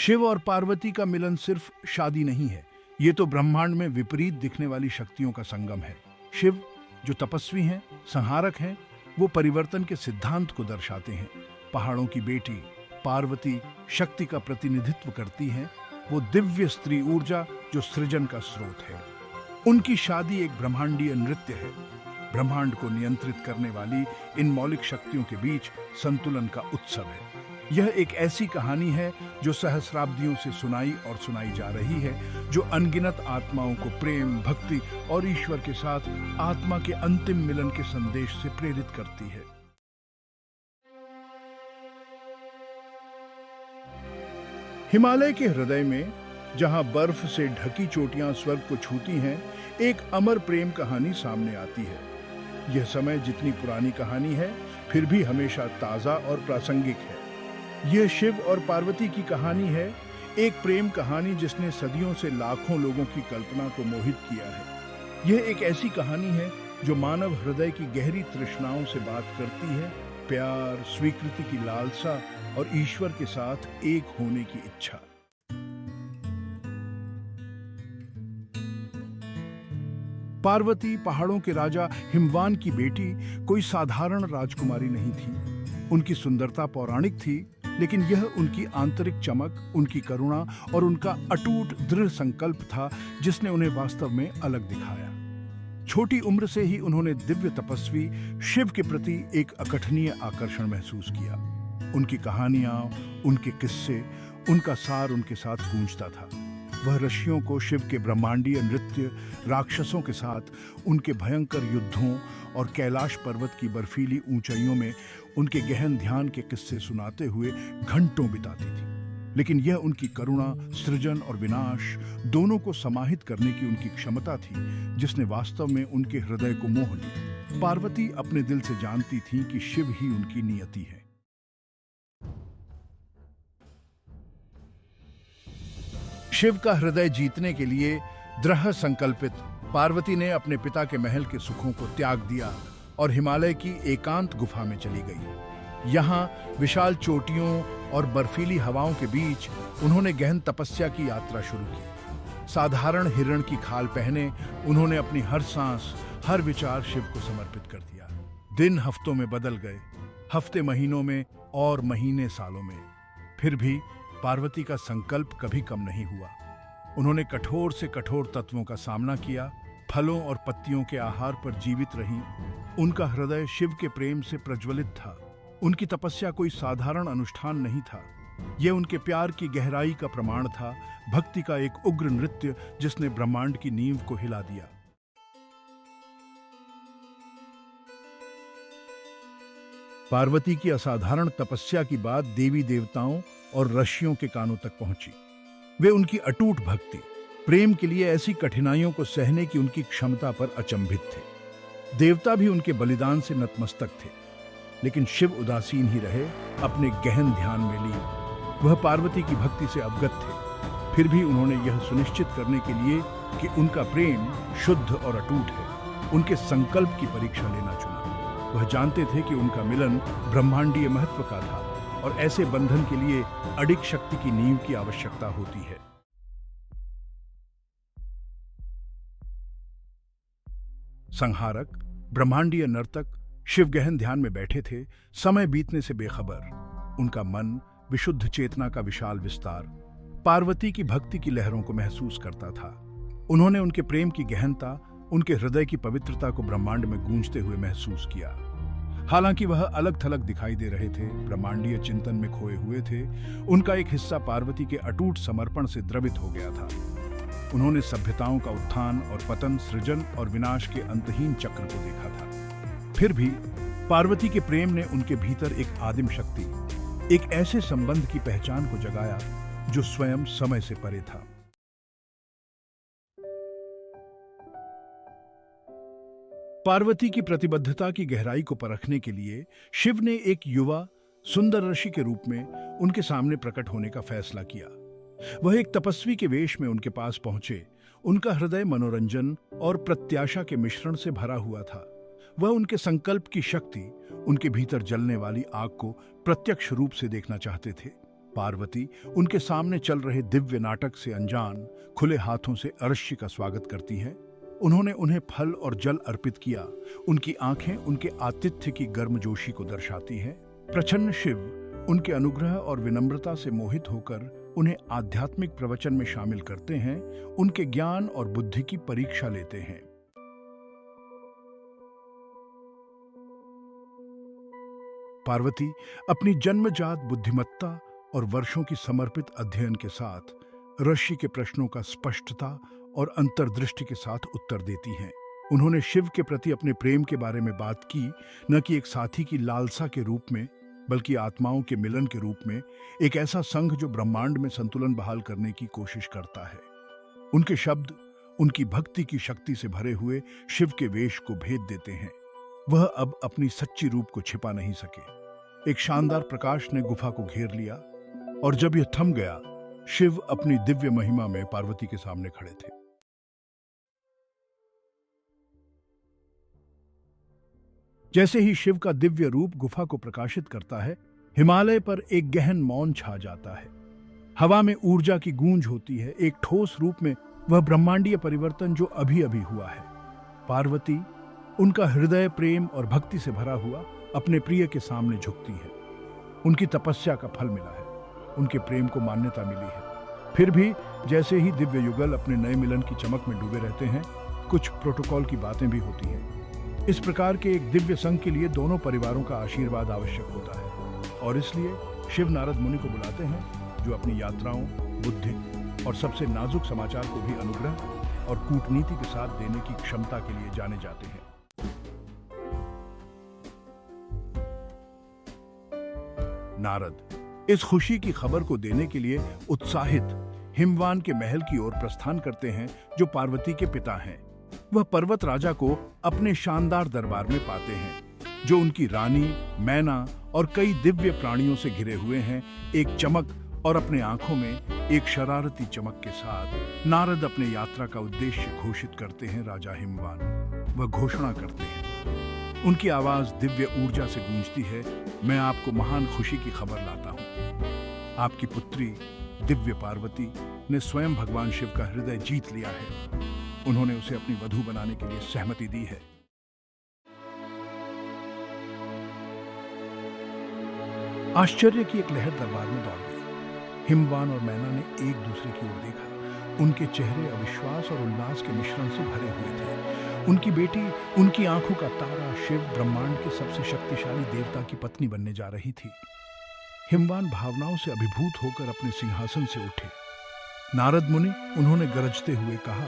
शिव और पार्वती का मिलन सिर्फ शादी नहीं है, ये तो ब्रह्मांड में विपरीत दिखने वाली शक्तियों का संगम है। शिव जो तपस्वी हैं, संहारक हैं, वो परिवर्तन के सिद्धांत को दर्शाते हैं। पहाड़ों की बेटी पार्वती शक्ति का प्रतिनिधित्व करती हैं, वो दिव्य स्त्री ऊर्जा जो सृजन का स्रोत है। उनकी शादी एक ब्रह्मांडीय नृत्य है। ब्रह्मांड को नियंत्रित करने वाली इन मौलिक शक्तियों के बीच संतुलन का उत्सव है। यह एक ऐसी कहानी है जो सहस्राब्दियों से सुनाई और सुनाई जा रही है, जो अनगिनत आत्माओं को प्रेम, भक्ति और ईश्वर के साथ आत्मा के अंतिम मिलन के संदेश से प्रेरित करती है। हिमालय के हृदय में, जहां बर्फ से ढकी चोटियां स्वर्ग को छूती हैं, एक अमर प्रेम कहानी सामने आती है। यह समय जितनी पुरानी कहानी है, फिर भी हमेशा ताजा और प्रासंगिक है। यह शिव और पार्वती की कहानी है, एक प्रेम कहानी जिसने सदियों से लाखों लोगों की कल्पना को मोहित किया है। यह एक ऐसी कहानी है जो मानव हृदय की गहरी तृष्णाओं से बात करती है, प्यार, स्वीकृति की लालसा और ईश्वर के साथ एक होने की इच्छा। पार्वती, पहाड़ों के राजा हिमवान की बेटी, कोई साधारण राजकुमारी नहीं थी। उनकी सुंदरता पौराणिक थी, लेकिन यह उनकी आंतरिक चमक, उनकी करुणा और उनका अटूट दृढ़ संकल्प था जिसने उन्हें वास्तव में अलग दिखाया। छोटी उम्र से ही उन्होंने दिव्य तपस्वी शिव के प्रति एक अकठनीय आकर्षण महसूस किया। उनकी कहानियां, उनके किस्से, उनका सार उनके साथ गूंजता था। वह ऋषियों को शिव के ब्रह्मांडीय नृत्य, राक्षसों के साथ उनके भयंकर युद्धों और कैलाश पर्वत की बर्फीली ऊंचाइयों में उनके गहन ध्यान के किस्से सुनाते हुए घंटों बिताती थी। लेकिन यह उनकी करुणा, सृजन और विनाश दोनों को समाहित करने की उनकी क्षमता थी, जिसने वास्तव में उनके हृदय को मोह लिया। पार्वती अपने दिल से जानती थी कि शिव ही उनकी नियति है। शिव का हृदय जीतने के लिए दृढ़ संकल्पित पार्वती ने अपने पिता के महल के सुखों को त्याग दिया और हिमालय की एकांत गुफा में चली गई। यहाँ विशाल चोटियों और बर्फीली हवाओं के बीच उन्होंने गहन तपस्या की यात्रा शुरू की। साधारण हिरण की खाल पहने उन्होंने अपनी हर सांस, हर विचार शिव को समर्पित कर दिया। दिन हफ्तों में बदल गए, हफ्ते महीनों में और महीने सालों में। फिर भी पार्वती का संकल्प कभी कम नहीं हुआ। उन्होंने कठोर से कठोर तत्वों का सामना किया, फलों और पत्तियों के आहार पर जीवित रहीं। उनका हृदय शिव के प्रेम से प्रज्वलित था। उनकी तपस्या कोई साधारण अनुष्ठान नहीं था, यह उनके प्यार की गहराई का प्रमाण था, भक्ति का एक उग्र नृत्य जिसने ब्रह्मांड की नींव को हिला दिया। पार्वती की असाधारण तपस्या की बात देवी देवताओं और ऋषियों के कानों तक पहुंची। वे उनकी अटूट भक्ति, प्रेम के लिए ऐसी कठिनाइयों को सहने की उनकी क्षमता पर अचंभित थे। देवता भी उनके बलिदान से नतमस्तक थे, लेकिन शिव उदासीन ही रहे, अपने गहन ध्यान में लीन। वह पार्वती की भक्ति से अवगत थे, फिर भी उन्होंने यह सुनिश्चित करने के लिए कि उनका प्रेम शुद्ध और अटूट है, उनके संकल्प की परीक्षा लेना चुना। वह जानते थे कि उनका मिलन ब्रह्मांडीय महत्व का था और ऐसे बंधन के लिए अडिग शक्ति की नींव की आवश्यकता होती है। संहारक, ब्रह्मांडीय नर्तक शिव गहन ध्यान में बैठे थे, समय बीतने से बेखबर। उनका मन विशुद्ध चेतना का विशाल विस्तार, पार्वती की भक्ति की लहरों को महसूस करता था। उन्होंने उनके प्रेम की गहनता, उनके हृदय की पवित्रता को ब्रह्मांड में गूंजते हुए महसूस किया। हालांकि वह अलग थलग दिखाई दे रहे थे, ब्रह्मांडीय चिंतन में खोए हुए थे, उनका एक हिस्सा पार्वती के अटूट समर्पण से द्रवित हो गया था। उन्होंने सभ्यताओं का उत्थान और पतन, सृजन और विनाश के अंतहीन चक्र को देखा था। फिर भी पार्वती के प्रेम ने उनके भीतर एक आदिम शक्ति, एक ऐसे संबंध की पहचान को जगाया जो स्वयं समय से परे था। पार्वती की प्रतिबद्धता की गहराई को परखने के लिए शिव ने एक युवा सुंदर ऋषि के रूप में उनके सामने प्रकट होने का फैसला किया। वह एक तपस्वी के वेश में उनके पास पहुंचे। उनका हृदय मनोरंजन और प्रत्याशा के मिश्रण से भरा हुआ था। वह उनके संकल्प की शक्ति, उनके भीतर जलने वाली आग को प्रत्यक्ष रूप से देखना चाहते थे। पार्वती उनके सामने चल रहे दिव्य नाटक से अनजान खुले हाथों से अरश्य का स्वागत करती है। उन्होंने उन्हें फल और जल अर्पित किया। उनकी आंखें उनके आतिथ्य की गर्मजोशी को दर्शाती है। प्रसन्न शिव उनके अनुग्रह और विनम्रता से मोहित होकर उन्हें आध्यात्मिक प्रवचन में शामिल करते हैं, उनके ज्ञान और बुद्धि की परीक्षा लेते हैं। पार्वती अपनी जन्मजात बुद्धिमत्ता और वर्षों की समर्पित अध्ययन के साथ ऋषि के प्रश्नों का स्पष्टता और अंतर्दृष्टि के साथ उत्तर देती हैं। उन्होंने शिव के प्रति अपने प्रेम के बारे में बात की, न कि एक साथी की लालसा के रूप में, बल्कि आत्माओं के मिलन के रूप में, एक ऐसा संघ जो ब्रह्मांड में संतुलन बहाल करने की कोशिश करता है। उनके शब्द उनकी भक्ति की शक्ति से भरे हुए शिव के वेश को भेद देते हैं। वह अब अपनी सच्ची रूप को छिपा नहीं सके। एक शानदार प्रकाश ने गुफा को घेर लिया और जब यह थम गया, शिव अपनी दिव्य महिमा में पार्वती के सामने खड़े थे। जैसे ही शिव का दिव्य रूप गुफा को प्रकाशित करता है, हिमालय पर एक गहन मौन छा जाता है। हवा में ऊर्जा की गूंज होती है। एक ठोस रूप में वह ब्रह्मांडीय परिवर्तन जो अभी अभी हुआ है। पार्वती उनका हृदय प्रेम और भक्ति से भरा हुआ अपने प्रिय के सामने झुकती है। उनकी तपस्या का फल मिला है, उनके प्रेम को मान्यता मिली है। फिर भी जैसे ही दिव्य युगल अपने नए मिलन की चमक में डूबे रहते हैं, कुछ प्रोटोकॉल की बातें भी होती हैं। इस प्रकार के एक दिव्य संघ के लिए दोनों परिवारों का आशीर्वाद आवश्यक होता है और इसलिए शिव नारद मुनि को बुलाते हैं, जो अपनी यात्राओं, बुद्धि और सबसे नाजुक समाचार को भी अनुग्रह और कूटनीति के साथ देने की क्षमता के लिए जाने जाते हैं। नारद इस खुशी की खबर को देने के लिए उत्साहित हिमवान के महल की ओर प्रस्थान करते हैं, जो पार्वती के पिता हैं। वह पर्वत राजा को अपने शानदार दरबार में पाते हैं, जो उनकी रानी, मैना और कई दिव्य प्राणियों से घिरे हुए हैं। एक चमक और अपने आंखों में एक शरारती चमक के साथ नारद अपने यात्रा का उद्देश्य घोषित करते हैं। राजा हिमवान वह घोषणा करते हैं। उनकी आवाज दिव्य ऊर्जा से गूंजती है। मैं आपको महान खुशी की खबर लाता हूँ। आपकी पुत्री दिव्य पार्वती ने स्वयं भगवान शिव का हृदय जीत लिया है। उन्होंने उसे अपनी वधू बनाने के लिए सहमति दी है। आश्चर्य की एक लहर दरबार में दौड़ गई। हिमवान और मैना ने एक दूसरे की ओर देखा। उनके चेहरे अविश्वास और उल्लास के मिश्रण से भरे हुए थे। उनकी बेटी, उनकी आंखों का तारा शिव, ब्रह्मांड के सबसे शक्तिशाली देवता की पत्नी बनने जा रही थी। हिमवान भावनाओं से अभिभूत होकर अपने सिंहासन से उठे। नारद मुनि, उन्होंने गरजते हुए कहा।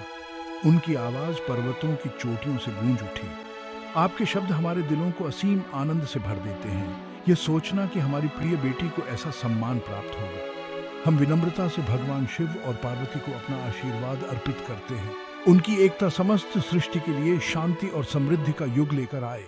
उनकी आवाज पर्वतों की चोटियों से गूंज उठी। आपके शब्द हमारे दिलों को असीम आनंद से भर देते हैं। यह सोचना कि हमारी प्रिय बेटी को ऐसा सम्मान प्राप्त होगा। हम विनम्रता से भगवान शिव और पार्वती को अपना आशीर्वाद अर्पित करते हैं। उनकी एकता समस्त सृष्टि के लिए शांति और समृद्धि का युग लेकर आए।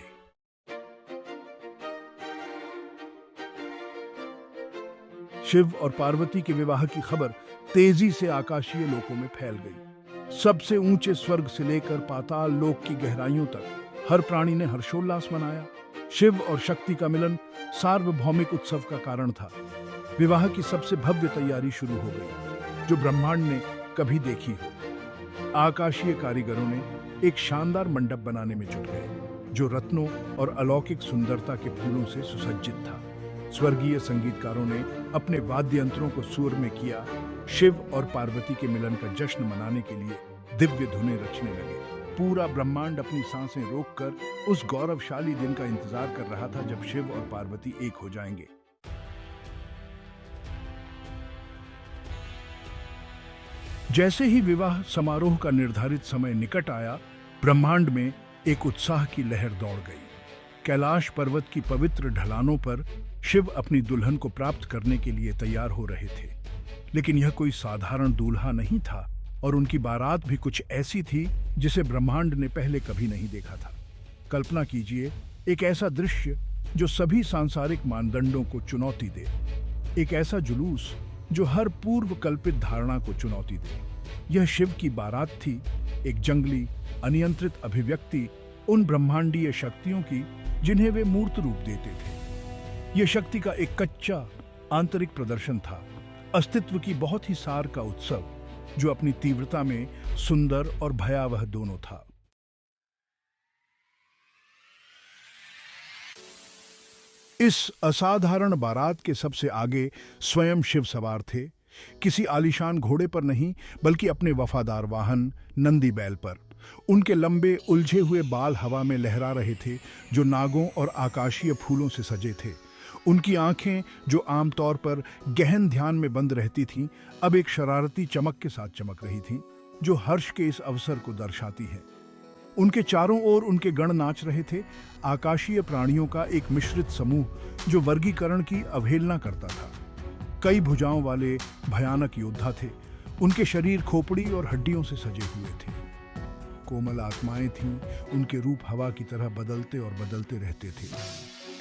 शिव और पार्वती के विवाह की खबर तेजी से आकाशीय लोकों में फैल गई। सबसे ऊंचे स्वर्ग से लेकर पाताल लोक की गहराइयों तक हर प्राणी ने हर्षोल्लास मनाया। शिव और शक्ति का मिलन सार्वभौमिक उत्सव का कारण था। विवाह की सबसे भव्य तैयारी शुरू हो गई, जो ब्रह्मांड ने कभी देखी हो। आकाशीय कारीगरों ने एक शानदार मंडप बनाने में जुट गए, जो रत्नों और अलौकिक सुंदरता के फूलों से सुसज्जित था। स्वर्गीय संगीतकारों ने अपने वाद्य यंत्रों को सुर में किया। शिव और पार्वती के मिलन का जश्न मनाने के लिए दिव्य धुनें रचने लगे। पूरा ब्रह्मांड अपनी सांसें रोककर उस गौरवशाली दिन का इंतजार कर रहा था, जब शिव और पार्वती एक हो जाएंगे। जैसे ही विवाह समारोह का निर्धारित समय निकट आया, ब्रह्मांड में एक उत्साह की लहर दौड़ गई। कैलाश पर्वत की पवित्र ढलानों पर शिव अपनी दुल्हन को प्राप्त करने के लिए तैयार हो रहे थे। लेकिन यह कोई साधारण दूल्हा नहीं था, और उनकी बारात भी कुछ ऐसी थी जिसे ब्रह्मांड ने पहले कभी नहीं देखा था। कल्पना कीजिए, एक ऐसा दृश्य जो सभी सांसारिक मानदंडों को चुनौती दे। एक ऐसा जुलूस जो हर पूर्व कल्पित धारणा को चुनौती दे। यह शिव की बारात थी, एक जंगली, अनियंत्रित अभिव्यक्ति उन ब्रह्मांडीय शक्तियों की जिन्हें वे मूर्त रूप देते थे। यह शक्ति का एक कच्चा, आंतरिक प्रदर्शन था, अस्तित्व की बहुत ही सार का उत्सव, जो अपनी तीव्रता में सुंदर और भयावह दोनों था। इस असाधारण बारात के सबसे आगे स्वयं शिव सवार थे, किसी आलीशान घोड़े पर नहीं, बल्कि अपने वफादार वाहन नंदी बैल पर। उनके लंबे उलझे हुए बाल हवा में लहरा रहे थे, जो नागों और आकाशीय फूलों से सजे थे। उनकी आंखें, जो आमतौर पर गहन ध्यान में बंद रहती थीं, अब एक शरारती चमक के साथ चमक रही थीं, जो हर्ष के इस अवसर को दर्शाती है। उनके चारों ओर उनके गण नाच रहे थे, आकाशीय प्राणियों का एक मिश्रित समूह, जो वर्गीकरण की अवहेलना करता था। कई भुजाओं वाले भयानक योद्धा थे। उनके शरीर खोपड़ी और हड्डियों से सजे हुए थे। कोमल आत्माएं थीं, उनके रूप हवा की तरह बदलते और बदलते रहते थे।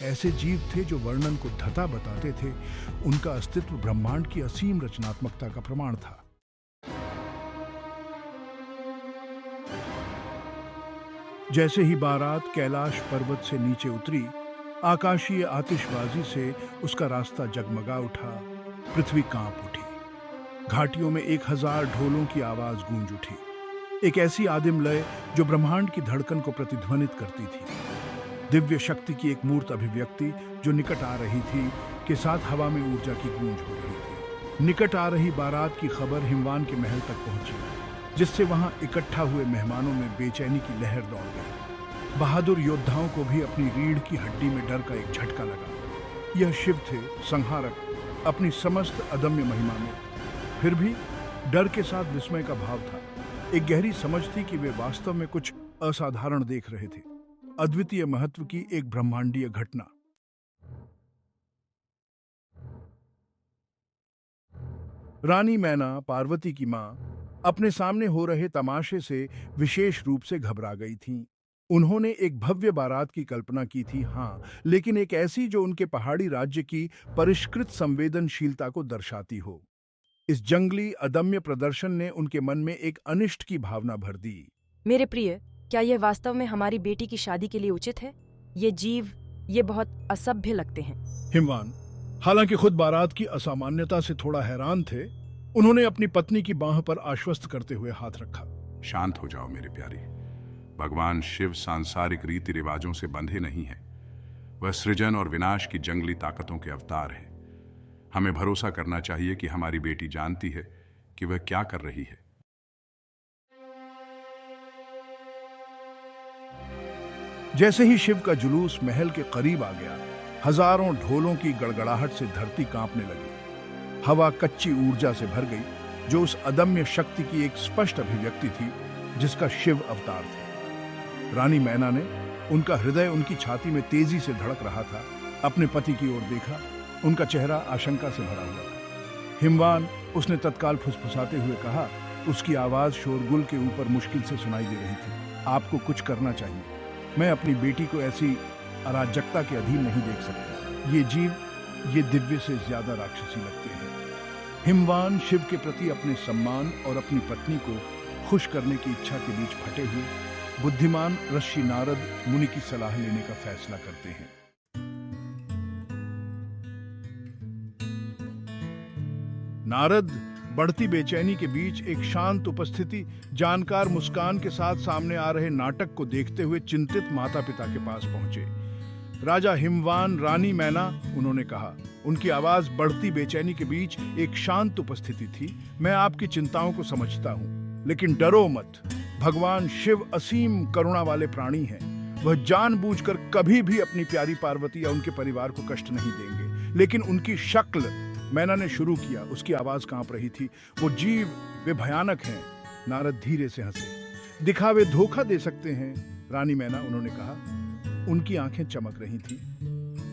ऐसे जीव थे जो वर्णन को धता बताते थे। उनका अस्तित्व ब्रह्मांड की असीम रचनात्मकता का प्रमाण था। जैसे ही बारात कैलाश पर्वत से नीचे उतरी, आकाशीय आतिशबाजी से उसका रास्ता जगमगा उठा। पृथ्वी कांप उठी। घाटियों में 1000 ढोलों की आवाज गूंज उठी, एक ऐसी आदिम लय जो ब्रह्मांड की धड़कन को प्रतिध्वनित करती थी। दिव्य शक्ति की एक मूर्त अभिव्यक्ति जो निकट आ रही थी के साथ हवा में ऊर्जा की गूंज हो रही थी। निकट आ रही बारात की खबर हिमवान के महल तक पहुंची, जिससे वहां इकट्ठा हुए मेहमानों में बेचैनी की लहर दौड़ गई। बहादुर योद्धाओं को भी अपनी रीढ़ की हड्डी में डर का एक झटका लगा। यह शिव थे, संहारक, अपनी समस्त अदम्य महिमा में। फिर भी डर के साथ विस्मय का भाव था। एक गहरी समझ थी कि वे वास्तव में कुछ असाधारण देख रहे थे, अद्वितीय महत्व की एक ब्रह्मांडीय घटना। रानी मैना, पार्वती की मां, अपने सामने हो रहे तमाशे से विशेष रूप से घबरा गई थीं। उन्होंने एक भव्य बारात की कल्पना की थी, हाँ, लेकिन एक ऐसी जो उनके पहाड़ी राज्य की परिष्कृत संवेदनशीलता को दर्शाती हो। इस जंगली अदम्य प्रदर्शन ने उनके मन में एक अनिष्ट की भावना भर दी। मेरे प्रिय, क्या यह वास्तव में हमारी बेटी की शादी के लिए उचित है? ये जीव, ये बहुत असभ्य लगते हैं। हिमवान, हालांकि खुद बारात की असामान्यता से थोड़ा हैरान थे, उन्होंने अपनी पत्नी की बाह पर आश्वस्त करते हुए हाथ रखा। शांत हो जाओ मेरी प्यारी। भगवान शिव सांसारिक रीति रिवाजों से बंधे नहीं हैं। वह सृजन और विनाश की जंगली ताकतों के अवतार हैं। हमें भरोसा करना चाहिए कि हमारी बेटी जानती है कि वह क्या कर रही है। जैसे ही शिव का जुलूस महल के करीब आ गया, हजारों ढोलों की गड़गड़ाहट से धरती कांपने लगी। हवा कच्ची ऊर्जा से भर गई, जो उस अदम्य शक्ति की एक स्पष्ट अभिव्यक्ति थी जिसका शिव अवतार थे। रानी मैना ने, उनका हृदय उनकी छाती में तेजी से धड़क रहा था, अपने पति की ओर देखा। उनका चेहरा आशंका से भरा हुआ था। हिमवान, उसने तत्काल फुसफुसाते हुए कहा। उसकी आवाज शोरगुल के ऊपर मुश्किल से सुनाई दे रही थी। आपको कुछ करना चाहिए। मैं अपनी बेटी को ऐसी अराजकता के अधीन नहीं देख सकता। ये जीव, ये दिव्य से ज्यादा राक्षसी लगते हैं। हिमवान शिव के प्रति अपने सम्मान और अपनी पत्नी को खुश करने की इच्छा के बीच फटे हुए बुद्धिमान ऋषि नारद मुनि की सलाह लेने का फैसला करते हैं। नारद बढ़ती बेचैनी के बीच एक शांत उपस्थिति, जानकार मुस्कान के साथ सामने आ रहे नाटक को देखते हुए चिंतित माता पिता के पास पहुंचे। राजा हिमवान, रानी मैना, उन्होंने कहा। उनकी आवाज बढ़ती बेचैनी के बीच एक शांत उपस्थिति थी। मैं आपकी चिंताओं को समझता हूं, लेकिन डरो मत। भगवान शिव असीम करुणा वाले प्राणी हैं। वह जानबूझकर कभी भी अपनी प्यारी पार्वती या उनके परिवार को कष्ट नहीं देंगे। लेकिन उनकी शक्ल, मैना ने शुरू किया, उसकी आवाज कांप रही थी। वो जीव, वे भयानक हैं। नारद धीरे से हंसे। दिखावे धोखा दे सकते हैं, रानी मैना, उन्होंने कहा। उनकी आंखें चमक रही थी।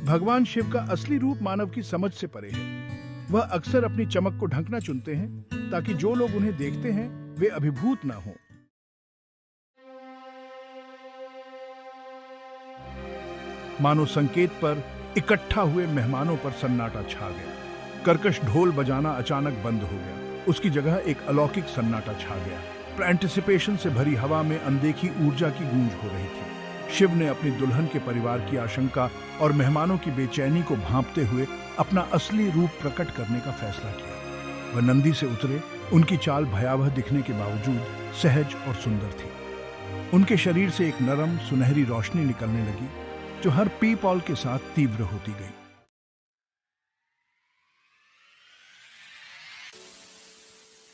भगवान शिव का असली रूप मानव की समझ से परे है। वह अक्सर अपनी चमक को ढकना चुनते हैं ताकि जो लोग उन्हें देखते हैं वे अभिभूत ना हों। मानो संकेत पर इकट्ठा हुए मेहमानों पर सन्नाटा छा गया। कर्कश ढोल बजाना अचानक बंद हो गया। उसकी जगह एक अलौकिक सन्नाटा छा गया। एंटिसिपेशन से भरी हवा में अनदेखी ऊर्जा की गूंज हो रही थी। शिव ने अपनी दुल्हन के परिवार की आशंका और मेहमानों की बेचैनी को भांपते हुए अपना असली रूप प्रकट करने का फैसला किया। वह नंदी से उतरे। उनकी चाल भयावह दिखने के बावजूद सहज और सुंदर थी। उनके शरीर से एक नरम सुनहरी रोशनी निकलने लगी जो हर पीपॉल के साथ तीव्र होती गई।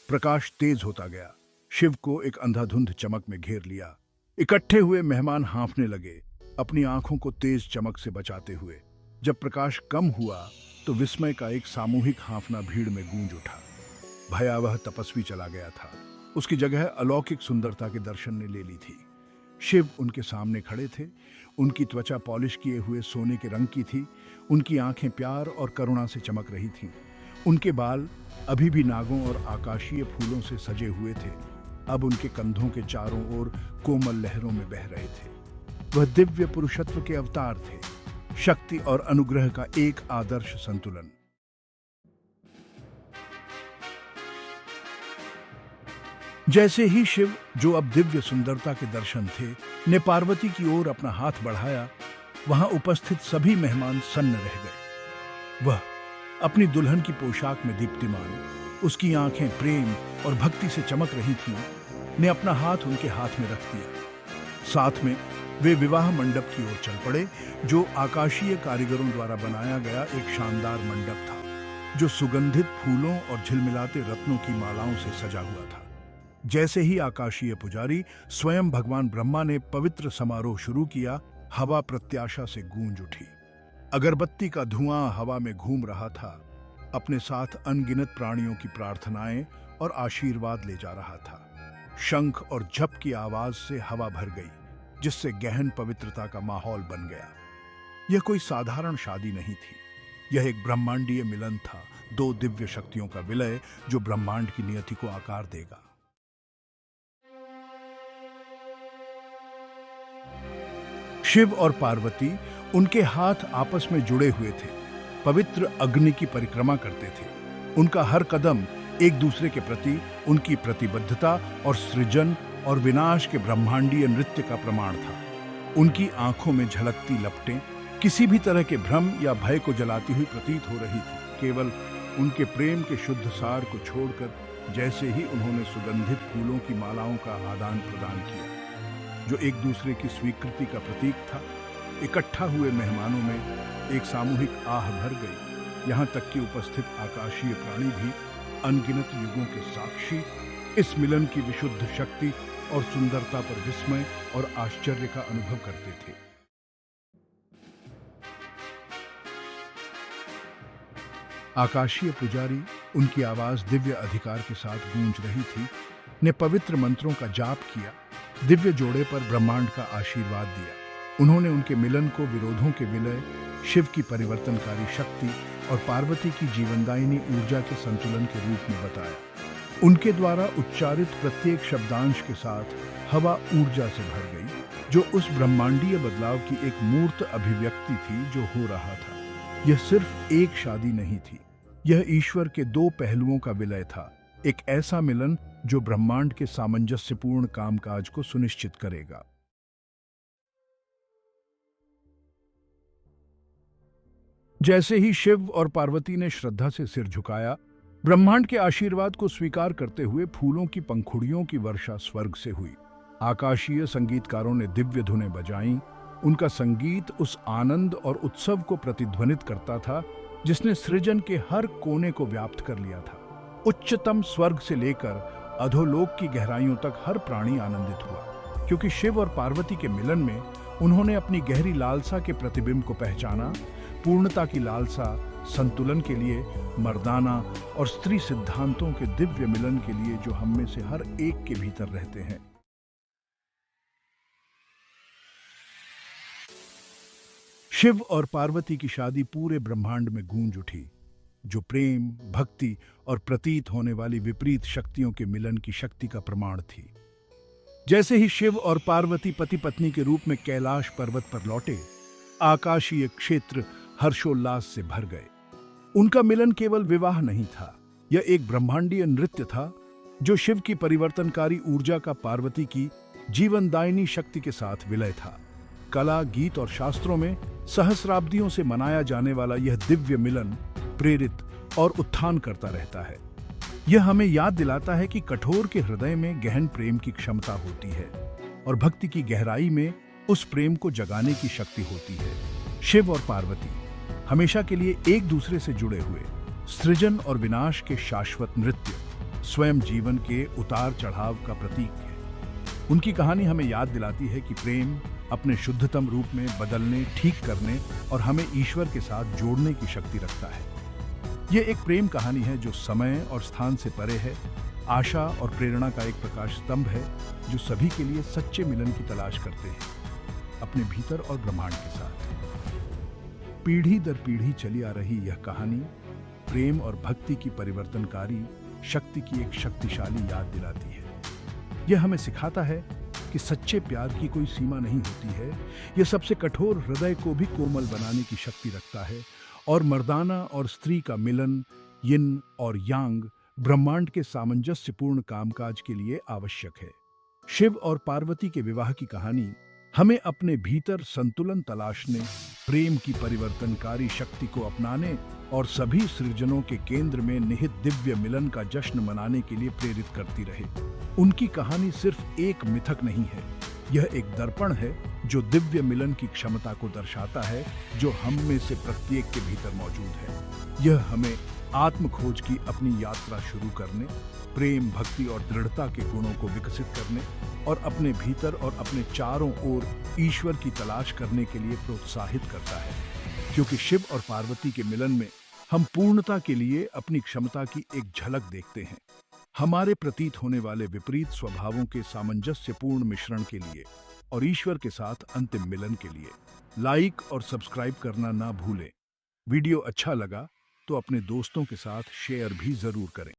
प्रकाश तेज होता गया। शिव को एक अंधाधुंध चमक में घेर लिया। इकट्ठे हुए मेहमान हाँफने लगे, अपनी आंखों को तेज चमक से बचाते हुए। जब प्रकाश कम हुआ तो विस्मय का एक सामूहिक हाँफना भीड़ में गूंज उठा। भयावह तपस्वी चला गया था। उसकी जगह अलौकिक सुंदरता के दर्शन ने ले ली थी। शिव उनके सामने खड़े थे। उनकी त्वचा पॉलिश किए हुए सोने के रंग की थी। उनकी आंखें प्यार और करुणा से चमक रही थीं। उनके बाल अभी भी नागों और आकाशीय फूलों से सजे हुए थे, अब उनके कंधों के चारों ओर कोमल लहरों में बह रहे थे। वह दिव्य पुरुषत्व के अवतार थे, शक्ति और अनुग्रह का एक आदर्श संतुलन। जैसे ही शिव, जो अब दिव्य सुंदरता के दर्शन थे, ने पार्वती की ओर अपना हाथ बढ़ाया, वहां उपस्थित सभी मेहमान सन्न रह गए। वह अपनी दुल्हन की पोशाक में दीप्तिमान, उसकी आंखें प्रेम और भक्ति से चमक रही थीं, ने अपना हाथ उनके हाथ में रख दिया। साथ में वे विवाह मंडप की ओर चल पड़े, जो आकाशीय कारीगरों द्वारा बनाया गया एक शानदार मंडप था, जो सुगंधित फूलों और झिलमिलाते रत्नों की मालाओं से सजा हुआ था। जैसे ही आकाशीय पुजारी स्वयं भगवान ब्रह्मा ने पवित्र समारोह शुरू किया, हवा प्रत्याशा से गूंज उठी। अगरबत्ती का धुआं हवा में घूम रहा था, अपने साथ अनगिनत प्राणियों की प्रार्थनाएं और आशीर्वाद ले जा रहा था। शंख और झप की आवाज से हवा भर गई, जिससे गहन पवित्रता का माहौल बन गया। यह कोई साधारण शादी नहीं थी, यह एक ब्रह्मांडीय मिलन था, दो दिव्य शक्तियों का विलय जो ब्रह्मांड की नियति को आकार देगा। शिव और पार्वती, उनके हाथ आपस में जुड़े हुए थे, पवित्र अग्नि की परिक्रमा करते थे। उनका हर कदम एक दूसरे के प्रति उनकी प्रतिबद्धता और सृजन और विनाश के ब्रह्मांडीय नृत्य का प्रमाण था। उनकी आंखों में झलकती लपटें किसी भी तरह के भ्रम या भय को जलाती हुई प्रतीत हो रही थी। केवल उनके प्रेम के शुद्ध सार को छोड़कर, जैसे ही उन्होंने सुगंधित फूलों की मालाओं का आदान प्रदान किया, जो एक दूसरे की स्वीकृति का प्रतीक था। इकट्ठा हुए मेहमानों में एक सामूहिक आह भर गई, यहाँ तक कि उपस्थित आकाशीय प्राणी भी अनगिनत युगों के साक्षी इस मिलन की विशुद्ध शक्ति और सुंदरता पर विस्मय और आश्चर्य का अनुभव करते थे। आकाशीय पुजारी, उनकी आवाज दिव्य अधिकार के साथ गूंज रही थी, ने पवित्र मंत्रों का जाप किया, दिव्य जोड़े पर ब्रह्मांड का आशीर्वाद दिया। उन्होंने उनके मिलन को विरोधों के विलय, शिव की परिवर्तनकारी शक्ति और पार्वती की जीवनदायिनी ऊर्जा के संतुलन के रूप में बताया। उनके द्वारा उच्चारित प्रत्येक शब्दांश के साथ हवा ऊर्जा से भर गई, जो उस ब्रह्मांडीय बदलाव की एक मूर्त अभिव्यक्ति थी जो हो रहा था। यह सिर्फ एक शादी नहीं थी, यह ईश्वर के दो पहलुओं का विलय था, एक ऐसा मिलन जो ब्रह्मांड के सामंजस्यपूर्ण कामकाज को सुनिश्चित करेगा। जैसे ही शिव और पार्वती ने श्रद्धा से सिर झुकाया, ब्रह्मांड के आशीर्वाद को स्वीकार करते हुए फूलों की पंखुड़ियों की वर्षा स्वर्ग से हुई। आकाशीय संगीतकारों ने दिव्य धुनें बजाईं। उनका संगीत उस आनंद और उत्सव को प्रतिध्वनित करता था जिसने सृजन के हर कोने को व्याप्त कर लिया था। उच्चतम स्वर्ग से लेकर अधोलोक की गहराइयों तक हर प्राणी आनंदित हुआ, क्योंकि शिव और पार्वती के मिलन में उन्होंने अपनी गहरी लालसा के प्रतिबिंब को पहचाना। पूर्णता की लालसा, संतुलन के लिए, मर्दाना और स्त्री सिद्धांतों के दिव्य मिलन के लिए जो हम में से हर एक के भीतर रहते हैं। शिव और पार्वती की शादी पूरे ब्रह्मांड में गूंज उठी, जो प्रेम, भक्ति और प्रतीत होने वाली विपरीत शक्तियों के मिलन की शक्ति का प्रमाण थी। जैसे ही शिव और पार्वती पति पत्नी के रूप में कैलाश पर्वत पर लौटे, आकाशीय क्षेत्र हर्षोल्लास से भर गए। उनका मिलन केवल विवाह नहीं था, यह एक ब्रह्मांडीय नृत्य था जो शिव की परिवर्तनकारी ऊर्जा का पार्वती की जीवनदायिनी शक्ति के साथ विलय था। कला, गीत और शास्त्रों में सहस्राब्दियों से मनाया जाने वाला यह दिव्य मिलन प्रेरित और उत्थान करता रहता है। यह हमें याद दिलाता है कि कठोर के हृदय में गहन प्रेम की क्षमता होती है और भक्ति की गहराई में उस प्रेम को जगाने की शक्ति होती है। शिव और पार्वती हमेशा के लिए एक दूसरे से जुड़े हुए, सृजन और विनाश के शाश्वत नृत्य, स्वयं जीवन के उतार चढ़ाव का प्रतीक है। उनकी कहानी हमें याद दिलाती है कि प्रेम अपने शुद्धतम रूप में बदलने, ठीक करने और हमें ईश्वर के साथ जोड़ने की शक्ति रखता है। यह एक प्रेम कहानी है जो समय और स्थान से परे है, आशा और प्रेरणा का एक प्रकाश स्तंभ है जो सभी के लिए सच्चे मिलन की तलाश करते हैं, अपने भीतर और ब्रह्मांड के साथ। पीढ़ी दर पीढ़ी चली आ रही यह कहानी प्रेम और भक्ति की परिवर्तनकारी शक्ति की एक शक्तिशाली याद दिलाती है। यह हमें सिखाता है कि सच्चे प्यार की कोई सीमा नहीं होती है। यह सबसे कठोर हृदय को भी कोमल बनाने की शक्ति रखता है और मर्दाना और स्त्री का मिलन, यिन और यांग, ब्रह्मांड के सामंजस्यपूर्ण कामकाज के लिए आवश्यक है। शिव और पार्वती के विवाह की कहानी हमें अपने भीतर संतुलन तलाशने, प्रेम की परिवर्तनकारी शक्ति को अपनाने और सभी सृजनों के केंद्र में निहित दिव्य मिलन का जश्न मनाने के लिए प्रेरित करती रहे। उनकी कहानी सिर्फ एक मिथक नहीं है, यह एक दर्पण है जो दिव्य मिलन की क्षमता को दर्शाता है जो हम में से प्रत्येक के भीतर मौजूद है। यह हमें आत्मखोज की अपनी यात्रा शुरू करने, प्रेम, भक्ति और दृढ़ता के गुणों को विकसित करने और अपने भीतर और अपने चारों ओर ईश्वर की तलाश करने के लिए प्रोत्साहित करता है। क्योंकि शिव और पार्वती के मिलन में हम पूर्णता के लिए अपनी क्षमता की एक झलक देखते हैं, हमारे प्रतीत होने वाले विपरीत स्वभावों के सामंजस्यपूर्ण मिश्रण के लिए और ईश्वर के साथ अंतिम मिलन के लिए। लाइक और सब्सक्राइब करना ना भूलें। वीडियो अच्छा लगा तो अपने दोस्तों के साथ शेयर भी जरूर करें।